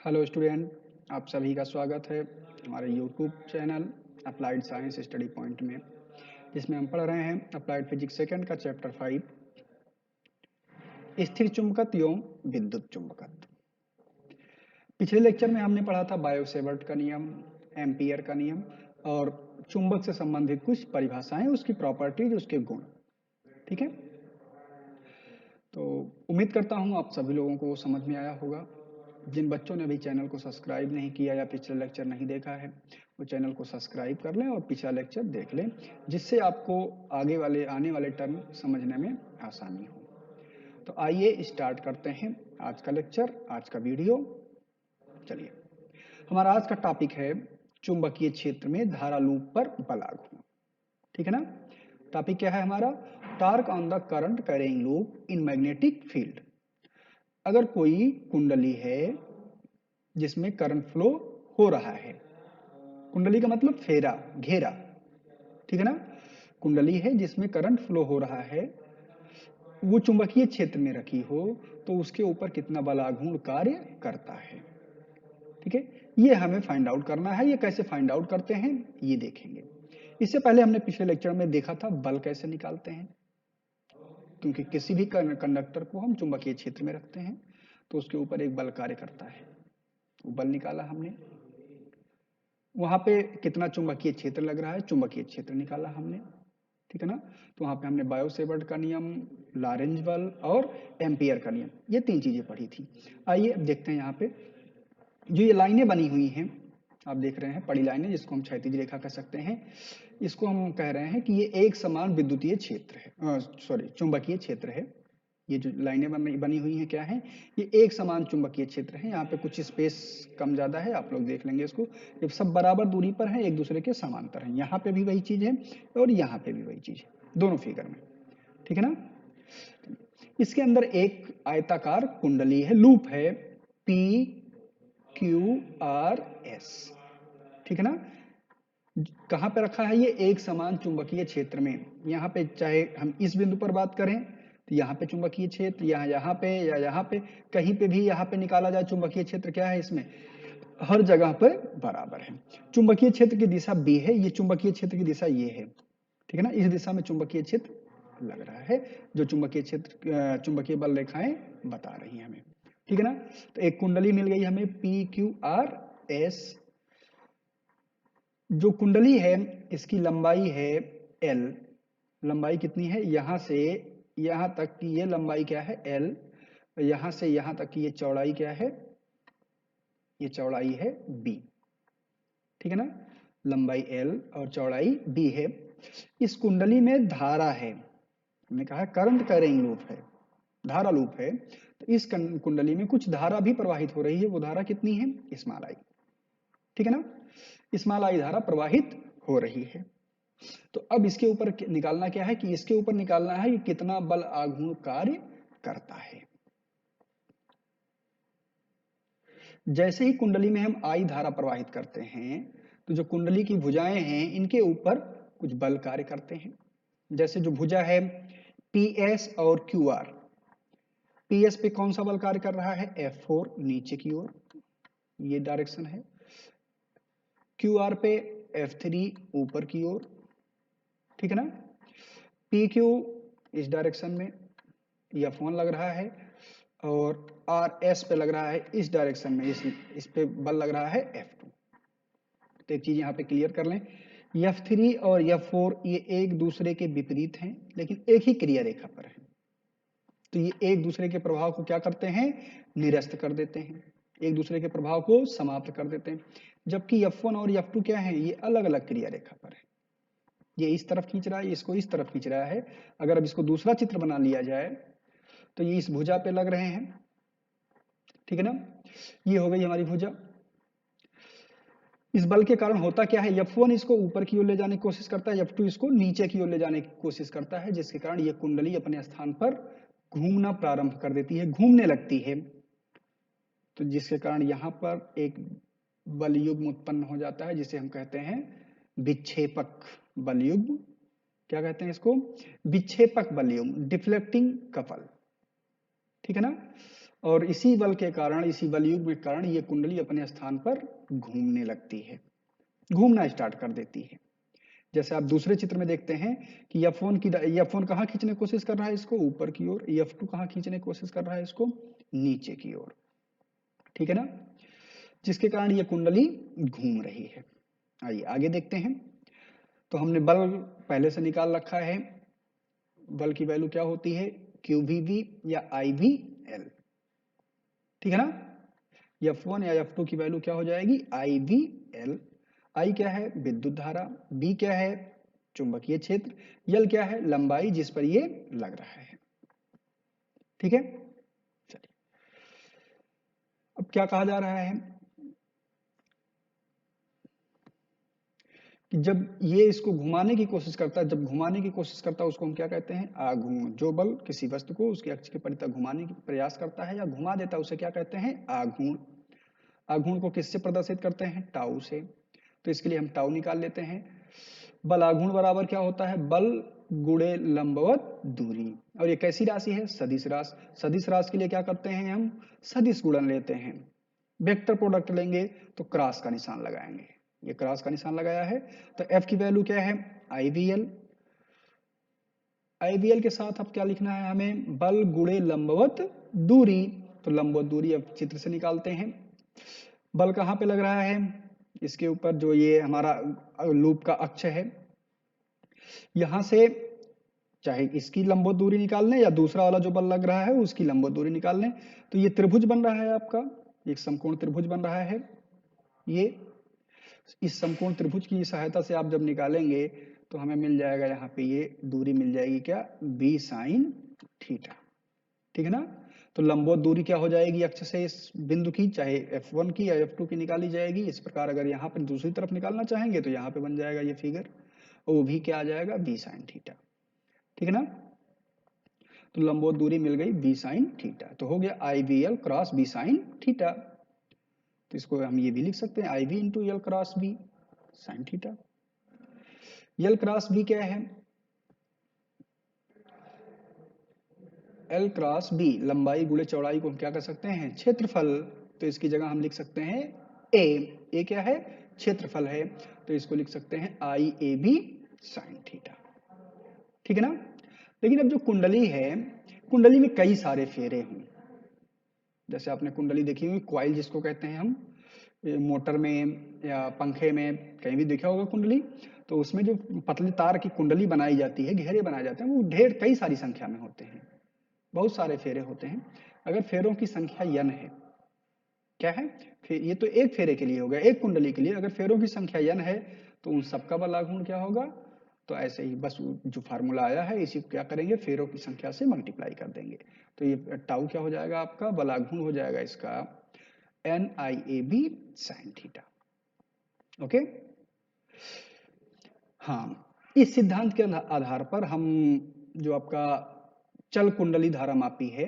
Hello student, आप सभी का स्वागत है हमारे YouTube channel applied science study point में, जिसमें हम पढ़ रहे हैं अप्लाइड फिजिक्स सेकंड का चैप्टर 5 स्थिर चुंबकत्व एवं विद्युत चुंबकत्व। पिछले लेक्चर में हमने पढ़ा था बायो-सेवर्ट का नियम, एम्पियर का नियम और चुंबक से संबंधित कुछ परिभाषाएं, उसकी प्रॉपर्टीज, उसके गुण। ठीक है, तो उम्मीद करता हूं आप सभी लोगों को समझ में आया होगा। जिन बच्चों ने अभी चैनल को सब्सक्राइब नहीं किया या पिछला लेक्चर नहीं देखा है, वो चैनल को सब्सक्राइब कर लें और पिछला लेक्चर देख लें, जिससे आपको आने वाले टर्म समझने में आसानी हो। तो आइए स्टार्ट करते हैं आज का लेक्चर, आज का वीडियो। चलिए, हमारा आज का टॉपिक है चुंबकीय क्षेत्र में धारा लूप पर बल लागू। ठीक है ना। टॉपिक क्या है हमारा? Torque on the current carrying loop in magnetic field. अगर कोई कुंडली है जिसमें करंट फ्लो हो रहा है, कुंडली का मतलब फेरा, घेरा, ठीक है ना। कुंडली है जिसमें करंट फ्लो हो रहा है, वो चुंबकीय क्षेत्र में रखी हो तो उसके ऊपर कितना बल आघूर्ण कार्य करता है। ठीक है, ये हमें फाइंड आउट करना है। ये कैसे फाइंड आउट करते हैं ये देखेंगे। इससे पहले हमने पिछले लेक्चर में देखा था बल कैसे निकालते हैं, क्योंकि किसी भी कंडक्टर को हम चुंबकीय क्षेत्र में रखते हैं तो उसके ऊपर एक बल कार्य करता है। वो बल निकाला हमने। वहां पे कितना चुंबकीय क्षेत्र लग रहा है, चुंबकीय क्षेत्र निकाला हमने। ठीक है ना। तो वहां पे हमने बायो-सेवर्ट का नियम, लॉरेंज बल और एम्पियर का नियम, ये तीन चीजें पढ़ी थी। आइए अब देखते हैं यहाँ पे जो ये लाइनें बनी हुई हैं, आप देख रहे हैं पड़ी लाइनें, जिसको हम क्षैतिज रेखा कह सकते हैं। इसको हम कह रहे हैं कि ये एक समान विद्युतीय क्षेत्र है, चुंबकीय क्षेत्र है। ये जो लाइनें बनी हुई हैं क्या है? ये एक समान चुंबकीय क्षेत्र है। यहाँ पे कुछ स्पेस कम ज्यादा है, आप लोग देख लेंगे इसको। ये सब बराबर दूरी पर है, एक दूसरे के समांतर हैं। यहाँ पे भी वही चीज है और यहाँ पे भी वही चीज है, दोनों फिगर में। ठीक है ना। इसके अंदर एक आयताकार कुंडली है, लूप है, पी क्यू आर एस। ठीक है ना। कहां पे रखा है? ये एक समान चुंबकीय क्षेत्र में। यहाँ पे चाहे हम इस बिंदु पर बात करें तो यहाँ पे चुंबकीय क्षेत्र, यहाँ पे या यहाँ पे, कहीं पे भी यहाँ पे निकाला जाए चुंबकीय क्षेत्र क्या है इसमें, हर जगह पर बराबर है। चुंबकीय क्षेत्र की दिशा बी है, ये चुंबकीय क्षेत्र की दिशा ये है। ठीक है ना। इस दिशा में चुंबकीय क्षेत्र लग रहा है, जो चुंबकीय क्षेत्र चुंबकीय बल रेखाएं बता रही हैं हमें। ठीक है ना। तो एक कुंडली मिल गई हमें पी क्यू आर एस। जो कुंडली है इसकी लंबाई है एल। लंबाई कितनी है? यहां से यहां तक की ये लंबाई क्या है? एल। यहां से यहां तक की ये चौड़ाई क्या है? ये चौड़ाई है बी। ठीक है ना। लंबाई एल और चौड़ाई बी है। इस कुंडली में धारा है, हमने कहा करंट कैरिंग लूप है, धारा लूप है। तो इस कुंडली में कुछ धारा भी प्रवाहित हो रही है। वो धारा कितनी है? Small I. ठीक है ना। स्मॉल आई धारा प्रवाहित हो रही है। तो अब इसके ऊपर निकालना क्या है कि इसके ऊपर निकालना है कि कितना बल आघूर्ण कार्य करता है। जैसे ही कुंडली में हम आई धारा प्रवाहित करते हैं तो जो कुंडली की भुजाएं हैं इनके ऊपर कुछ बल कार्य करते हैं। जैसे जो भुजा है पी एस और क्यू आर, पी एस पे कौन सा बल कार्य कर रहा है? F4 नीचे की ओर, ये डायरेक्शन है। क्यू आर पे F3 ऊपर की ओर। ठीक है ना। पी क्यू इस डायरेक्शन में F1 लग रहा है और आर एस पे लग रहा है इस डायरेक्शन में, इस पे बल लग रहा है F2। तो एक चीज यहाँ पे क्लियर कर लें, F3 और F4 ये एक दूसरे के विपरीत हैं, लेकिन एक ही क्रिया रेखा पर है। तो ये एक दूसरे के प्रभाव को क्या करते हैं? निरस्त कर देते हैं, एक दूसरे के प्रभाव को समाप्त कर देते हैं। जबकि F1 और F2 क्या है? ये अलग अलग क्रिया रेखा पर है। ये इस तरफ खींच रहा है, इसको इस तरफ खींच रहा है। अगर अब इसको दूसरा चित्र बना लिया जाए तो ये इस भुजा पे लग रहे हैं। ठीक है ना। ये हो गई हमारी भुजा। इस बल के कारण होता क्या है? F1 इसको ऊपर की ओर ले जाने की कोशिश करता है, F2 इसको नीचे की ओर ले जाने की कोशिश करता है, जिसके कारण ये कुंडली अपने स्थान पर घूमना प्रारंभ कर देती है, घूमने लगती है। तो जिसके कारण यहाँ पर एक बल युग्म उत्पन्न हो जाता है, जिसे हम कहते हैं विक्षेपक बल युग्म। क्या कहते हैं इसको? विक्षेपक बल युग्म, डिफ्लेक्टिंग कपल। ठीक है ना। और इसी बल के कारण, इसी बलयुग्म के कारण ये कुंडली अपने स्थान पर घूमने लगती है, घूमना स्टार्ट कर देती है। जैसे आप दूसरे चित्र में देखते हैं कि F1 कहाँ खींचने की कोशिश कर रहा है इसको, ऊपर की ओर। F2 कहाँ खींचने की कोशिश कर रहा है इसको, नीचे की ओर। ठीक है ना, जिसके कारण ये कुंडली घूम रही है। आइए आगे देखते हैं। तो हमने बल पहले से निकाल रखा है, बल की वैल्यू क्या होती है, QVV या IVL। ठीक है ना, F1 या F2 की वैल्यू क्या हो जाएगी, IVL। I क्या है, विद्युत धारा, B क्या है, चुंबकीय क्षेत्र, L क्या है, लंबाई जिस पर ये लग रहा है। ठीक है, चलिए अब क्या कहा जा रहा है कि जब ये इसको घुमाने की कोशिश करता है, जब घुमाने की कोशिश करता है उसको हम क्या कहते हैं, आघूर्ण। जो बल किसी वस्तु को उसके अक्ष के परितः घुमाने की प्रयास करता है या घुमा देता है उसे क्या कहते हैं, आघूर्ण। आघूर्ण को किससे प्रदर्शित करते हैं, टाउ से। तो इसके लिए हम टाउ निकाल लेते हैं। बल आघूर्ण बराबर क्या होता है, बल गुणे लंबवत दूरी। और ये कैसी राशि है, सदिश राशि। सदिश राशि के लिए क्या करते हैं, हम सदिश गुणन लेते हैं। वेक्टर प्रोडक्ट लेंगे तो क्रॉस का निशान लगाएंगे, ये क्रॉस का निशान लगाया है। तो F की वैल्यू क्या है, IVL। IVL के साथ अब क्या लिखना है हमें, बल गुणे लंबवत दूरी। तो लंबवत दूरी अब चित्र से निकालते हैं। बल कहाँ पे लग रहा है, इसके ऊपर जो ये हमारा लूप का अक्ष है, यहां से चाहे इसकी लंबवत दूरी निकाल लें या दूसरा वाला जो बल लग रहा है उसकी लंबवत दूरी निकाल लें। तो ये त्रिभुज बन रहा है आपका, एक समकोण त्रिभुज बन रहा है। ये इस समकोण त्रिभुज की सहायता से आप जब निकालेंगे तो हमें मिल जाएगा, यहाँ पे ये दूरी मिल जाएगी क्या, B sin थीटा। ठीक है ना, तो लंबवत दूरी क्या हो जाएगी अक्ष से इस बिंदु की, चाहे F1 की या F2 की निकाली जाएगी। इस प्रकार अगर यहाँ पर दूसरी तरफ निकालना चाहेंगे तो यहाँ पे बन जाएगा ये फिगर, और वो भी क्या आ जाएगा, B sin थीटा। ठीक है ना, तो लंबवत दूरी मिल गई B sin थीटा, तो हो गया IVL cross B sin theta. तो इसको हम ये भी लिख सकते हैं IV into L cross B sin theta. L cross B क्या है, L क्रॉस B लंबाई गुणे चौड़ाई को हम क्या कर सकते हैं, क्षेत्रफल। तो इसकी जगह हम लिख सकते हैं A क्या है, क्षेत्रफल है। तो इसको लिख सकते हैं IAB sin थीटा। ठीक है ना, लेकिन अब जो कुंडली है, कुंडली में कई सारे फेरे हों। जैसे आपने कुंडली देखी होगी, क्वाइल जिसको कहते हैं हम, मोटर में या पंखे में कहीं भी देखा होगा कुंडली। तो उसमें जो पतले तार की कुंडली बनाई जाती है, घेरे बनाए जाते हैं, वो ढेर कई सारी संख्या में होते हैं, बहुत सारे फेरे होते हैं। अगर फेरों की संख्या n है, क्या है, फिर ये तो एक फेरे के लिए हो गया, एक कुंडली के लिए। अगर फेरों की संख्या n है तो उन सबका बल आघूर्ण क्या होगा, तो ऐसे ही बस जो फार्मूला आया है इसी को क्या करेंगे, फेरों की संख्या से मल्टीप्लाई कर देंगे। तो ये टाउ क्या हो जाएगा आपका, बल आघूर्ण हो जाएगा इसका NIAB sin थीटा। ओके, हाँ, इस सिद्धांत के आधार पर हम जो आपका चल कुंडली धारा मापी है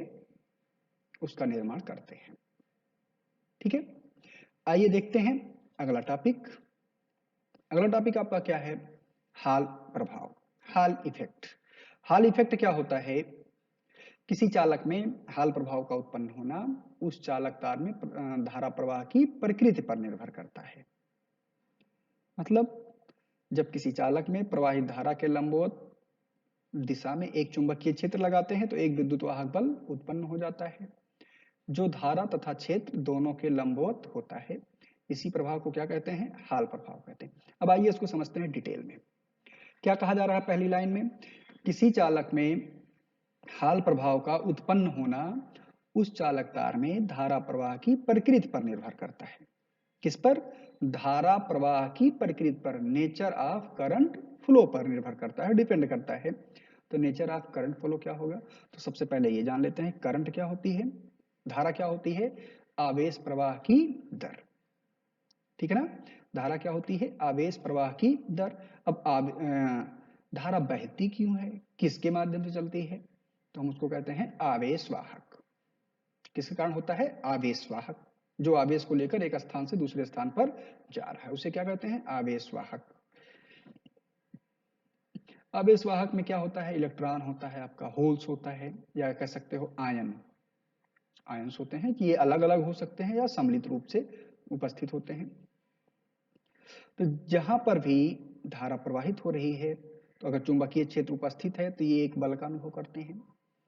उसका निर्माण करते हैं। ठीक है, आइए देखते हैं अगला टॉपिक। अगला टॉपिक आपका क्या है, हाल प्रभाव, हाल इफेक्ट। हाल इफेक्ट क्या होता है, किसी चालक में हाल प्रभाव का उत्पन्न होना उस चालक तार में धारा प्रवाह की प्रकृति पर निर्भर करता है। मतलब जब किसी चालक में प्रवाहित धारा के लंबवत दिशा में एक चुंबकीय क्षेत्र लगाते हैं तो एक विद्युत वाहक बल उत्पन्न हो जाता है जो धारा तथा क्षेत्र दोनों के लंबवत होता है। इसी प्रभाव को क्या कहते हैं, हाल प्रभाव कहते हैं। अब आइए इसको समझते हैं डिटेल में। क्या कहा जा रहा है पहली लाइन में, किसी चालक में हाल प्रभाव का उत्पन्न होना उस चालक तार में धारा प्रवाह की प्रकृति पर निर्भर करता है। किस पर, धारा प्रवाह की प्रकृति पर, नेचर ऑफ करंट फ्लो पर निर्भर करता है, डिपेंड करता है। तो नेचर ऑफ करंट फ्लो क्या होगा, तो सबसे पहले ये जान लेते हैं, करंट क्या होती है, धारा क्या होती है, आवेश प्रवाह की दर। ठीक है ना, धारा क्या होती है, आवेश प्रवाह की दर। अब धारा बहती क्यों है, किसके माध्यम से चलती है, तो हम उसको कहते हैं आवेश वाहक। किसके कारण होता है, आवेश वाहक। जो आवेश को लेकर एक स्थान से दूसरे स्थान पर जा रहा है उसे क्या कहते हैं, आवेश वाहक। आवेश वाहक में क्या होता है, इलेक्ट्रॉन होता है आपका, होल्स होता है, या कह सकते हो आयन। आयंस होते हैं कि ये अलग अलग हो सकते हैं या सम्मिलित रूप से उपस्थित होते हैं। तो जहां पर भी धारा प्रवाहित हो रही है, तो अगर चुंबकीय क्षेत्र उपस्थित है तो ये एक बल का अनुभव करते हैं,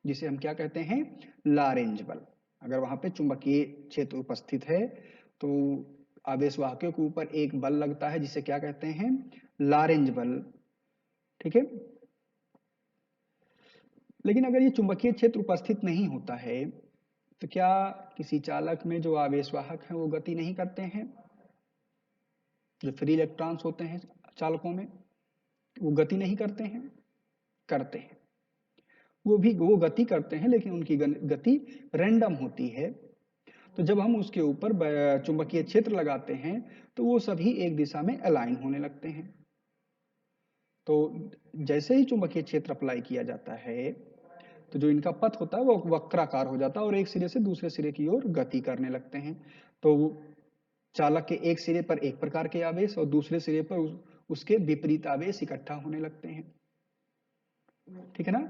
जिसे हम क्या कहते हैं, लारेंज बल। अगर वहां पे चुंबकीय क्षेत्र उपस्थित है तो आवेशवाहकों के ऊपर एक बल लगता है जिसे क्या कहते हैं, लारेंज बल। ठीक है। लेकिन अगर ये चुंबकीय क्षेत्र उपस्थित नहीं होता है तो क्या किसी चालक में जो आवेशवाहक हैं वो गति नहीं करते हैं? जो फ्री इलेक्ट्रॉन्स होते हैं चालकों में, वो गति नहीं करते हैं? करते हैं। वो गति करते हैं, लेकिन उनकी गति रैंडम होती है। तो जब हम उसके ऊपर चुंबकीय क्षेत्र लगाते हैं तो वो सभी एक दिशा में अलाइन होने लगते हैं। तो जैसे ही चुंबकीय क्षेत्र अप्लाई किया जाता है तो जो इनका पथ होता है वो वक्राकार हो जाता है और एक सिरे से दूसरे सिरे की ओर गति करने लगते हैं। तो चालक के एक सिरे पर एक प्रकार के आवेश और दूसरे सिरे पर उसके विपरीत आवेश इकट्ठा होने लगते हैं। ठीक है ना।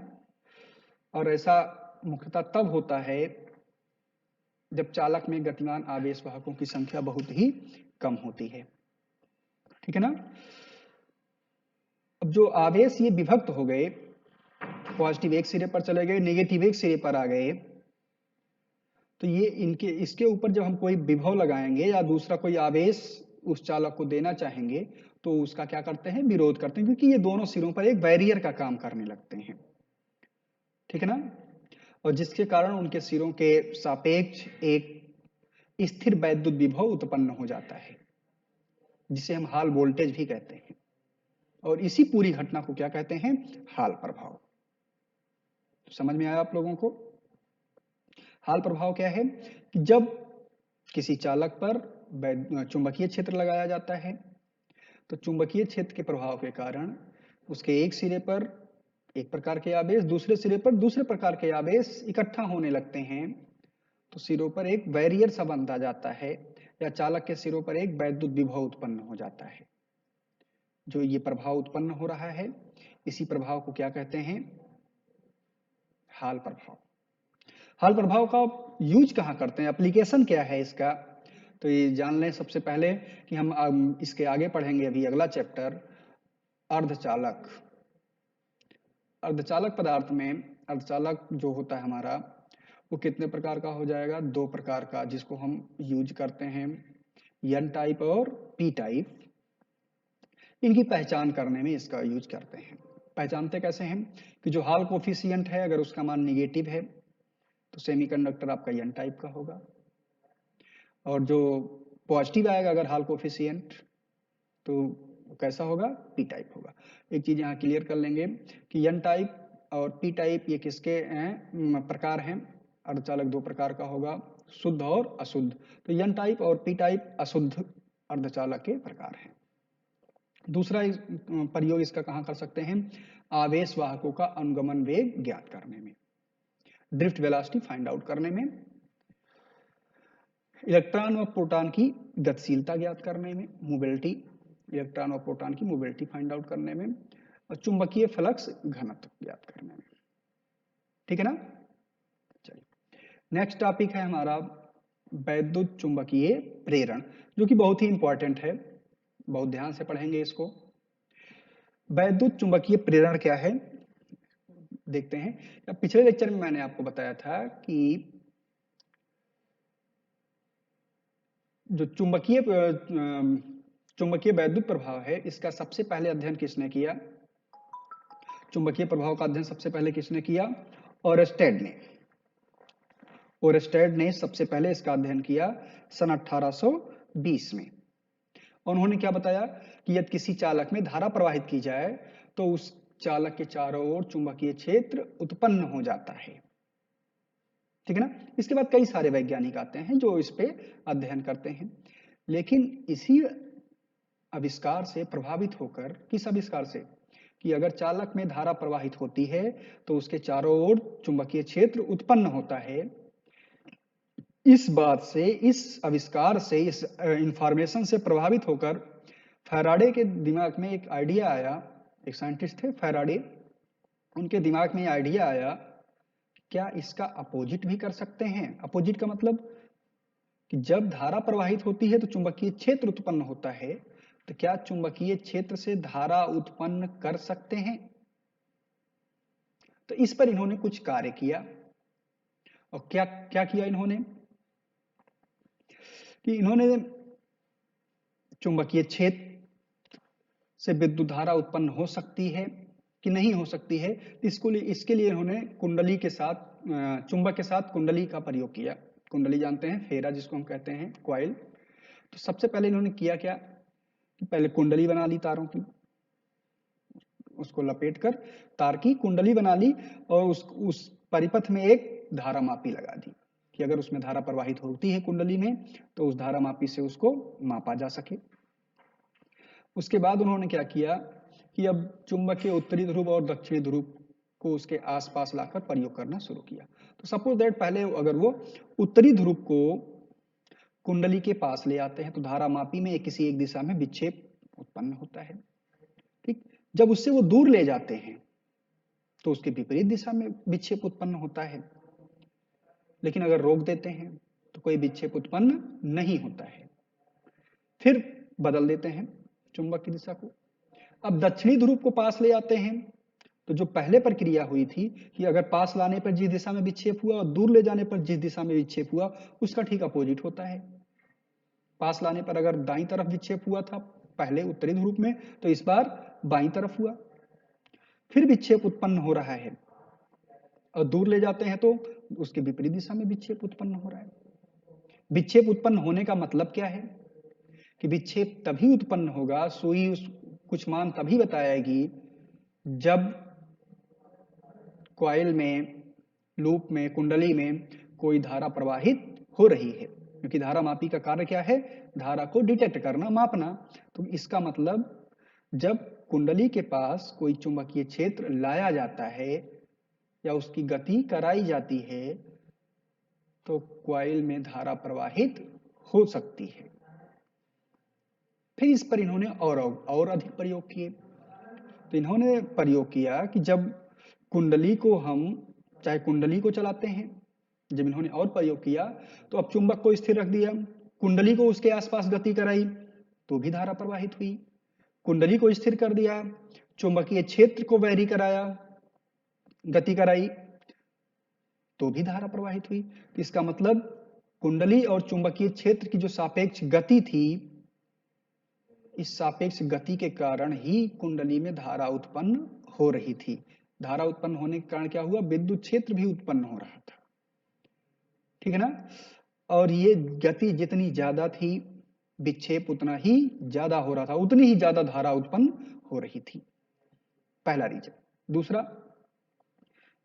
और ऐसा मुख्यतः तब होता है जब चालक में गतिमान आवेश वाहकों की संख्या बहुत ही कम होती है। ठीक है ना। अब जो आवेश ये विभक्त हो गए, पॉजिटिव एक सिरे पर चले गए, नेगेटिव एक सिरे पर आ गए, तो ये इसके ऊपर जब हम कोई विभव लगाएंगे या दूसरा कोई आवेश उस चालक को देना चाहेंगे तो उसका क्या करते हैं, विरोध करते हैं, क्योंकि ये दोनों सिरों पर एक बैरियर का काम करने लगते हैं। ठीक है ना। और जिसके कारण उनके सिरों के सापेक्ष एक स्थिर वैद्युत विभव उत्पन्न हो जाता है, जिसे हम हॉल वोल्टेज भी कहते हैं। और इसी पूरी घटना को क्या कहते हैं, हॉल प्रभाव। तो समझ में आया आप लोगों को? हॉल प्रभाव क्या है कि जब किसी चालक पर चुंबकीय क्षेत्र लगाया जाता है तो चुंबकीय क्षेत्र के प्रभाव के कारण उसके एक सिरे पर एक प्रकार के आवेश, दूसरे सिरे पर दूसरे प्रकार के आवेश इकट्ठा होने लगते हैं। तो सिरों पर एक बैरियर सा बंधा जाता है या चालक के सिरों पर एक वैद्युत विभव उत्पन्न हो जाता है। जो ये प्रभाव उत्पन्न हो रहा है, इसी प्रभाव को क्या कहते हैं, हॉल प्रभाव। हॉल प्रभाव का यूज कहाँ करते हैं, एप्लीकेशन क्या है इसका, तो ये जान लें सबसे पहले कि हम इसके आगे पढ़ेंगे अभी अगला चैप्टर, अर्धचालक। अर्धचालक पदार्थ में अर्धचालक जो होता है हमारा, वो कितने प्रकार का हो जाएगा, दो प्रकार का, जिसको हम यूज करते हैं, एन टाइप और पी टाइप। इनकी पहचान करने में इसका यूज करते हैं। पहचानते कैसे हैं कि जो हॉल कोफिशिएंट है अगर उसका मान निगेटिव है तो सेमीकंडक्टर आपका एन टाइप का होगा, और जो पॉजिटिव आएगा अगर हॉल कोफिशिएंट तो कैसा होगा, पी टाइप होगा। एक चीज यहाँ क्लियर कर लेंगे कि एन टाइप और पी टाइप ये किसके प्रकार हैं। अर्धचालक दो प्रकार का होगा, शुद्ध और अशुद्ध। तो एन टाइप और पी टाइप अशुद्ध अर्धचालक के प्रकार हैं। दूसरा प्रयोग इसका कहाँ कर सकते हैं, आवेश वाहकों का अनुगमन वेग ज्ञात करने में, ड्रिफ्ट वेलोसिटी फाइंड आउट करने में, इलेक्ट्रॉन और प्रोटॉन की गतिशीलता ज्ञात करने में, मोबिलिटी, इलेक्ट्रॉन और प्रोटॉन की मोबिलिटी फाइंड आउट करने में, और चुंबकीय फ्लक्स घनत्व ज्ञात करने में। ठीक है ना। चलिए नेक्स्ट टॉपिक है हमारा वैद्युत चुंबकीय प्रेरण, जो कि बहुत ही इंपॉर्टेंट है, बहुत ध्यान से पढ़ेंगे इसको। वैद्युत चुंबकीय प्रेरण क्या है देखते हैं। पिछले लेक्चर में मैंने आपको बताया था कि जो चुंबकीय वैद्युत प्रभाव है, इसका सबसे पहले अध्ययन किसने किया, चुंबकीय प्रभाव का अध्ययन सबसे पहले किसने किया, ओरस्टेड ने। ओरस्टेड ने सबसे पहले इसका अध्ययन किया सन 1820 में। उन्होंने क्या बताया कि यदि किसी चालक में धारा प्रवाहित की जाए तो उस चालक के चारों ओर चुंबकीय क्षेत्र उत्पन्न हो जाता है। ठीक है ना। इसके बाद कई सारे वैज्ञानिक आते हैं जो इस पे अध्ययन करते हैं, लेकिन इसी आविष्कार से प्रभावित होकर, किस आविष्कार से, कि अगर चालक में धारा प्रवाहित होती है तो उसके चारों ओर चुंबकीय क्षेत्र उत्पन्न होता है। इस बात से, इस आविष्कार से, इस इंफॉर्मेशन से प्रभावित होकर फैराडे के दिमाग में एक आइडिया आया। एक साइंटिस्ट थे फैराडे, उनके दिमाग में आइडिया आया क्या इसका अपोजिट भी कर सकते हैं? अपोजिट का मतलब कि जब धारा प्रवाहित होती है तो चुंबकीय क्षेत्र उत्पन्न होता है, तो क्या चुंबकीय क्षेत्र से धारा उत्पन्न कर सकते हैं? तो इस पर इन्होंने कुछ कार्य किया। और क्या क्या किया इन्होंने कि इन्होंने चुंबकीय क्षेत्र से विद्युत धारा उत्पन्न हो सकती है कि नहीं हो सकती है, इसके लिए इन्होंने कुंडली के साथ चुंबक के साथ कुंडली का प्रयोग किया। कुंडली जानते हैं, फेरा जिसको हम कहते हैं, कॉइल। तो सबसे पहले इन्होंने किया क्या कि पहले कुंडली बना ली तारों की, उसको लपेटकर तार की कुंडली बना ली और उस परिपथ में एक धारा मापी लगा दी कि अगर उसमें धारा प्रवाहित होती है कुंडली में तो उस धारा मापी से उसको मापा जा सके। उसके बाद उन्होंने क्या किया कि अब चुंबक के उत्तरी ध्रुव और दक्षिणी ध्रुव को उसके आसपास लाकर प्रयोग करना शुरू किया। तो सपोज दैट पहले अगर वो उत्तरी ध्रुव को कुंडली के पास ले आते हैं तो धारा मापी में किसी एक दिशा में विक्षेप उत्पन्न होता है। ठीक, जब उससे वो दूर ले जाते हैं तो उसके विपरीत दिशा में विक्षेप उत्पन्न होता है। लेकिन अगर रोक देते हैं तो कोई विक्षेप उत्पन्न नहीं होता है। फिर बदल देते हैं चुंबक की दिशा को। अब दक्षिणी ध्रुव को पास ले आते हैं तो जो पहले प्रक्रिया हुई थी कि अगर पास लाने पर जिस दिशा में विक्षेप हुआ और दूर ले जाने पर जिस दिशा में विक्षेप हुआ उसका ठीक अपोजिट होता है। पास लाने पर अगर दाईं तरफ विक्षेप हुआ था पहले उत्तरी ध्रुव में, तो इस बार बाईं तरफ हुआ। फिर विक्षेप उत्पन्न हो रहा है और दूर ले जाते हैं तो उसके विपरीत दिशा में विक्षेप उत्पन्न हो रहा है। विक्षेप उत्पन्न होने का मतलब क्या है कि विक्षेप तभी उत्पन्न होगा, सुई कुछ मान तभी बताएगी जब कॉइल में, लूप में, कुंडली में कोई धारा प्रवाहित हो रही है। क्योंकि धारा मापी का कार्य क्या है? धारा को डिटेक्ट करना, मापना। तो इसका मतलब जब कुंडली के पास कोई चुंबकीय क्षेत्र लाया जाता है या उसकी गति कराई जाती है तो कॉइल में धारा प्रवाहित हो सकती है। फिर इस पर इन्होंने और अधिक प्रयोग किए। तो इन्होंने प्रयोग किया कि जब कुंडली को हम चाहे कुंडली को चलाते हैं, जब इन्होंने और प्रयोग किया तो अब चुंबक को स्थिर रख दिया, कुंडली को उसके आसपास गति कराई तो भी धारा प्रवाहित हुई। कुंडली को स्थिर कर दिया, चुंबकीय क्षेत्र को वैरी कराया, गति कराई तो भी धारा प्रवाहित हुई। तो इसका मतलब कुंडली और चुंबकीय क्षेत्र की जो सापेक्ष गति थी, इस सापेक्ष गति के कारण ही कुंडली में धारा उत्पन्न हो रही थी। धारा उत्पन्न होने के कारण क्या हुआ? विद्युत क्षेत्र भी उत्पन्न हो रहा था। ठीक है ना? और ये गति जितनी ज्यादा थी विक्षेप उतना ही ज्यादा हो रहा था, उतनी ही ज्यादा धारा उत्पन्न हो रही थी। पहला रीजन। दूसरा,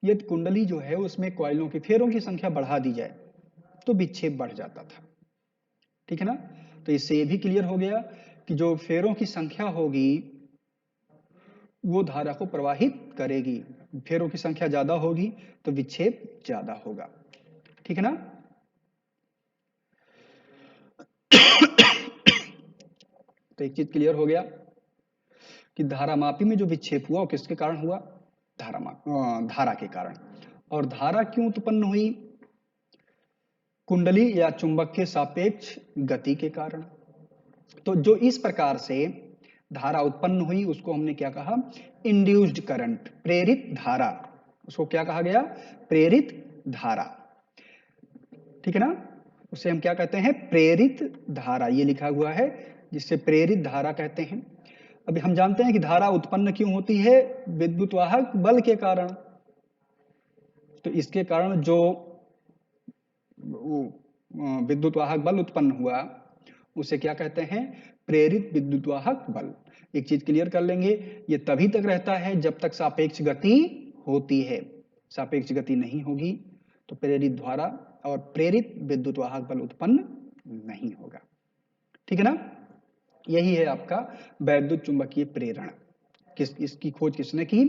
यदि कुंडली जो है उसमें कॉइलों की, फेरों की संख्या बढ़ा दी जाए तो विक्षेप बढ़ जाता था। ठीक है ना? तो इससे ये भी क्लियर हो गया कि जो फेरों की संख्या होगी वो धारा को प्रवाहित करेगी। फेरों की संख्या ज्यादा होगी तो विक्षेप ज्यादा होगा। ठीक है ना? तो एक चीज क्लियर हो गया कि धारा मापी में जो विक्षेप हुआ वो किसके कारण हुआ? धारा के कारण। और धारा क्यों उत्पन्न हुई? कुंडली या चुंबक के सापेक्ष गति के कारण। तो जो इस प्रकार से धारा उत्पन्न हुई उसको हमने क्या कहा? इंड्यूस्ड करंट, प्रेरित धारा। उसको क्या कहा गया? प्रेरित धारा। ठीक है ना? उसे हम क्या कहते हैं? प्रेरित धारा। ये लिखा हुआ है जिससे प्रेरित धारा कहते हैं। अभी हम जानते हैं कि धारा उत्पन्न क्यों होती है? विद्युत वाहक बल के कारण। तो इसके कारण जो विद्युत वाहक बल उत्पन्न हुआ उसे क्या कहते हैं? प्रेरित विद्युत वाहक बल। एक चीज क्लियर कर लेंगे, ये तभी तक रहता है जब तक सापेक्ष गति होती है। सापेक्ष गति नहीं होगी तो प्रेरित धारा और प्रेरित विद्युत वाहक बल उत्पन्न नहीं होगा। ठीक है ना? यही है आपका वैद्युत चुंबकीय प्रेरण। इसकी खोज किसने की?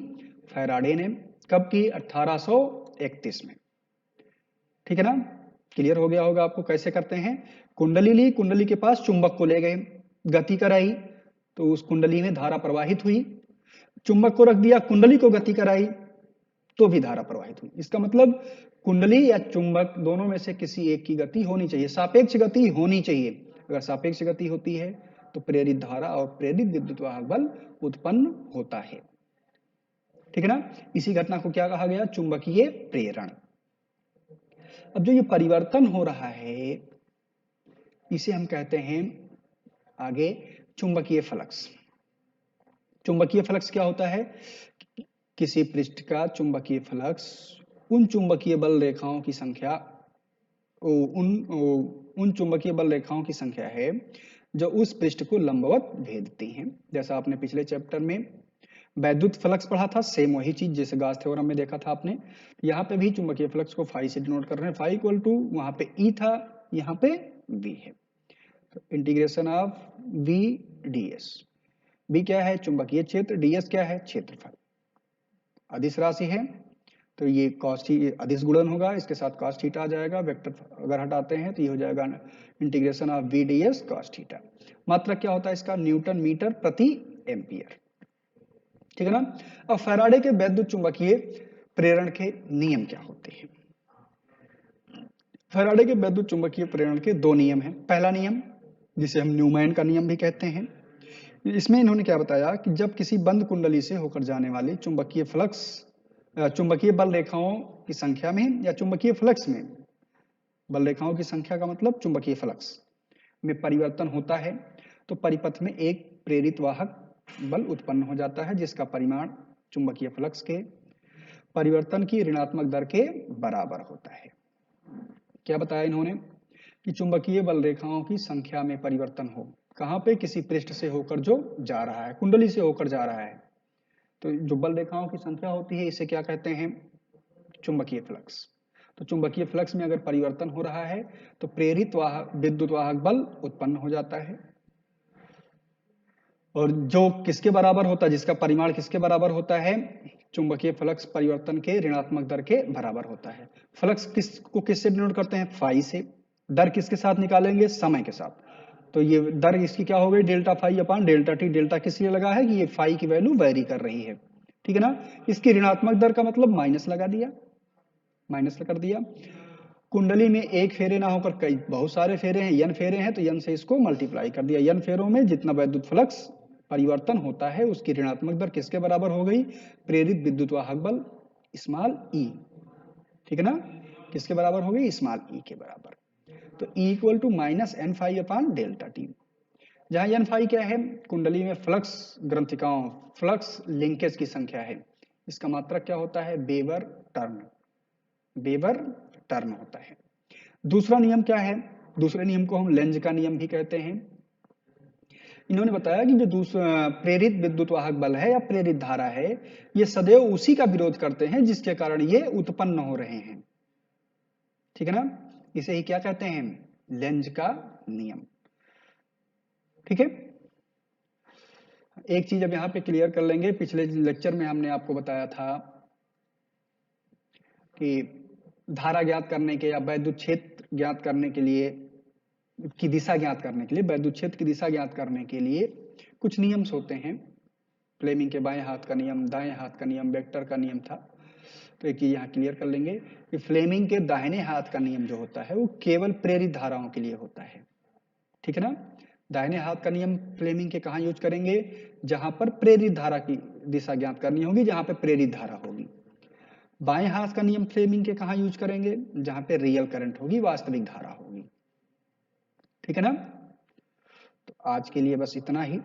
फैराडे ने। कब की? 1831 में। ठीक है ना? क्लियर हो गया होगा आपको कैसे करते हैं। कुंडली ली, कुंडली के पास चुंबक को ले गए, गति कराई तो उस कुंडली में धारा प्रवाहित हुई। चुंबक को रख दिया, कुंडली को गति कराई तो भी धारा प्रवाहित हुई। इसका मतलब कुंडली या चुंबक दोनों में से किसी एक की गति होनी चाहिए, सापेक्ष गति होनी चाहिए। अगर सापेक्ष गति होती है तो प्रेरित धारा और प्रेरित विद्युत वाहक बल उत्पन्न होता है। ठीक है ना। इसी घटना को क्या कहा गया? चुंबकीय प्रेरण। अब जो ये परिवर्तन हो रहा है इसे हम कहते हैं आगे चुंबकीय फ्लक्स। चुंबकीय फ्लक्स क्या होता है? किसी पृष्ठ का चुंबकीय फ्लक्स उन चुंबकीय बल रेखाओं की संख्या उन चुंबकीय बल रेखाओं की संख्या है जो उस पृष्ठ को लंबवत भेदती हैं। जैसा आपने पिछले चैप्टर में वैद्युत फ्लक्स पढ़ा था, सेम वही चीज जैसे गाउस थ्योरम में देखा था आपने। यहाँ पे भी चुंबकीय फ्लक्स को फाई से डिनोट कर रहे हैं। फाई इक्वल टू वहां पे ई था, यहाँ पे वी है। तो integration of V d s. V क्या है? चुंबकीय क्षेत्र। डीएस क्या है? क्षेत्रफल। अदिश राशि है तो ये cos अदिश गुणन होगा, इसके साथ cos थीटा आ जाएगा। वेक्टर अगर हटाते हैं तो ये हो जाएगा integration of V d s cos theta. मात्रक क्या होता है इसका? न्यूटन मीटर प्रति एम्पियर। ठीक है ना। अब फैराडे के वैद्युत चुंबकीय प्रेरण के नियम क्या होते हैं? फैराडे के वैद्युत चुंबकीय प्रेरण के दो नियम हैं। पहला नियम जिसे हम न्यूमैन का नियम भी कहते हैं, इसमें इन्होंने क्या बताया कि जब किसी बंद कुंडली से होकर जाने वाली चुंबकीय फ्लक्स चुंबकीय बल रेखाओं की संख्या में या चुंबकीय फ्लक्स में, बल रेखाओं की संख्या का मतलब चुंबकीय फ्लक्स में परिवर्तन होता है तो परिपथ में एक प्रेरित वाहक बल उत्पन्न हो जाता है जिसका परिमाण चुंबकीय फ्लक्स के परिवर्तन की ऋणात्मक दर के बराबर होता है। क्या बताया इन्होंने? कि चुंबकीय बल रेखाओं की संख्या में परिवर्तन हो, कहां पे? किसी पृष्ठ से होकर जो जा रहा है, कुंडली से होकर जा रहा है, तो जो बल रेखाओं की संख्या होती है इसे क्या कहते हैं? चुंबकीय फ्लक्स। तो चुंबकीय फ्लक्स में अगर परिवर्तन हो रहा है तो प्रेरित वाहक विद्युत वाहक बल उत्पन्न हो जाता है, और जो किसके बराबर होता है? जिसका परिमाण किसके बराबर होता है? चुंबकीय फ्लक्स परिवर्तन के ऋणात्मक दर के बराबर होता है। फ्लक्स किससे डिनोट करते हैं? फाई से। दर किसके साथ निकालेंगे? समय के साथ। तो ये दर इसकी क्या हो गई? Delta phi upon delta t. Delta किस लिए लगा है? कि ये फाई की वैल्यू वेरी कर रही है। ठीक है ना। इसकी ऋणात्मक दर का मतलब माइनस लगा दिया, माइनस कर दिया। कुंडली में एक फेरे ना होकर कई बहुत सारे फेरे हैं, n फेरे हैं, तो n से इसको मल्टीप्लाई कर दिया। n फेरों में जितना वैद्युत फ्लक्स परिवर्तन होता है उसकी ऋणात्मक दर किसके बराबर हो गई? प्रेरित विद्युत वाहक बल स्मॉल ई। ठीक है ना। किसके बराबर हो गई? स्मॉल ई के बराबर। तो E equal to minus N phi upon delta t, जहां एन फाई क्या है? कुंडली में फ्लक्स ग्रंथिकाओं, फ्लक्स लिंकेज की संख्या है। इसका मात्रक क्या होता है? Weber turn. वेबर टर्न होता है। दूसरा नियम क्या है? दूसरे नियम को हम लेंज का नियम भी कहते हैं। इन्होंने बताया कि जो प्रेरित विद्युत वाहक बल है या प्रेरित धारा है ये सदैव उसी का विरोध करते हैं जिसके कारण ये उत्पन्न हो रहे हैं। ठीक है ना। इसे ही क्या कहते हैं? लेंज का नियम। ठीक है। एक चीज अब यहां पे क्लियर कर लेंगे। पिछले लेक्चर में हमने आपको बताया था कि धारा ज्ञात करने के या वैद्युत क्षेत्र ज्ञात करने के लिए की दिशा ज्ञात करने के लिए, वैद्युत क्षेत्र की दिशा ज्ञात करने के लिए कुछ नियम्स होते हैं। फ्लेमिंग के बाएं हाथ का नियम, दाएं हाथ का नियम, वेक्टर का नियम था। तो एक चीज यहाँ क्लियर कर लेंगे कि फ्लेमिंग के दाहिने हाथ का नियम जो होता है वो केवल प्रेरित धाराओं के लिए होता है। ठीक है ना। दाहिने हाथ का नियम फ्लेमिंग के कहाँ यूज करेंगे? जहां पर प्रेरित धारा की दिशा ज्ञात करनी होगी, जहां पे प्रेरित धारा होगी। बाएं हाथ का नियम फ्लेमिंग के कहाँ यूज करेंगे? जहां पे रियल करंट होगी, वास्तविक धारा होगी। ठीक है ना। तो आज के लिए बस इतना ही।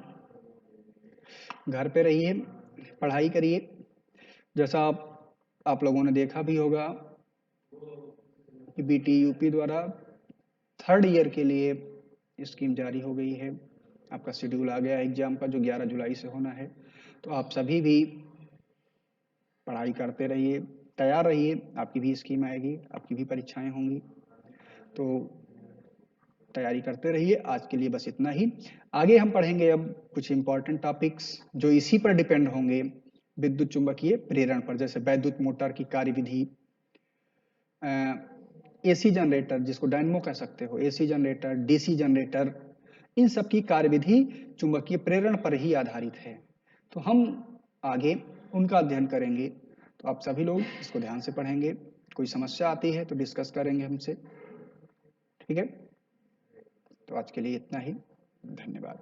घर पे रहिए, पढ़ाई करिए। जैसा आप लोगों ने देखा भी होगा कि बीटी यूपी द्वारा थर्ड ईयर के लिए स्कीम जारी हो गई है। आपका शेड्यूल आ गया एग्जाम का जो 11 जुलाई से होना है। तो आप सभी भी पढ़ाई करते रहिए, तैयार रहिए। आपकी भी स्कीम आएगी, आपकी भी परीक्षाएं होंगी, तो तैयारी करते रहिए। आज के लिए बस इतना ही। आगे हम पढ़ेंगे अब कुछ इंपॉर्टेंट टॉपिक्स जो इसी पर डिपेंड होंगे, विद्युत चुंबकीय प्रेरण पर, जैसे वैद्युत मोटर की कार्यविधि, एसी जनरेटर जिसको डायनमो कह सकते हो, एसी जनरेटर, डीसी जनरेटर, इन सब की कार्यविधि चुंबकीय प्रेरण पर ही आधारित है। तो हम आगे उनका अध्ययन करेंगे। तो आप सभी लोग इसको ध्यान से पढ़ेंगे, कोई समस्या आती है तो डिस्कस करेंगे हमसे, ठीक है। तो आज के लिए इतना ही, धन्यवाद।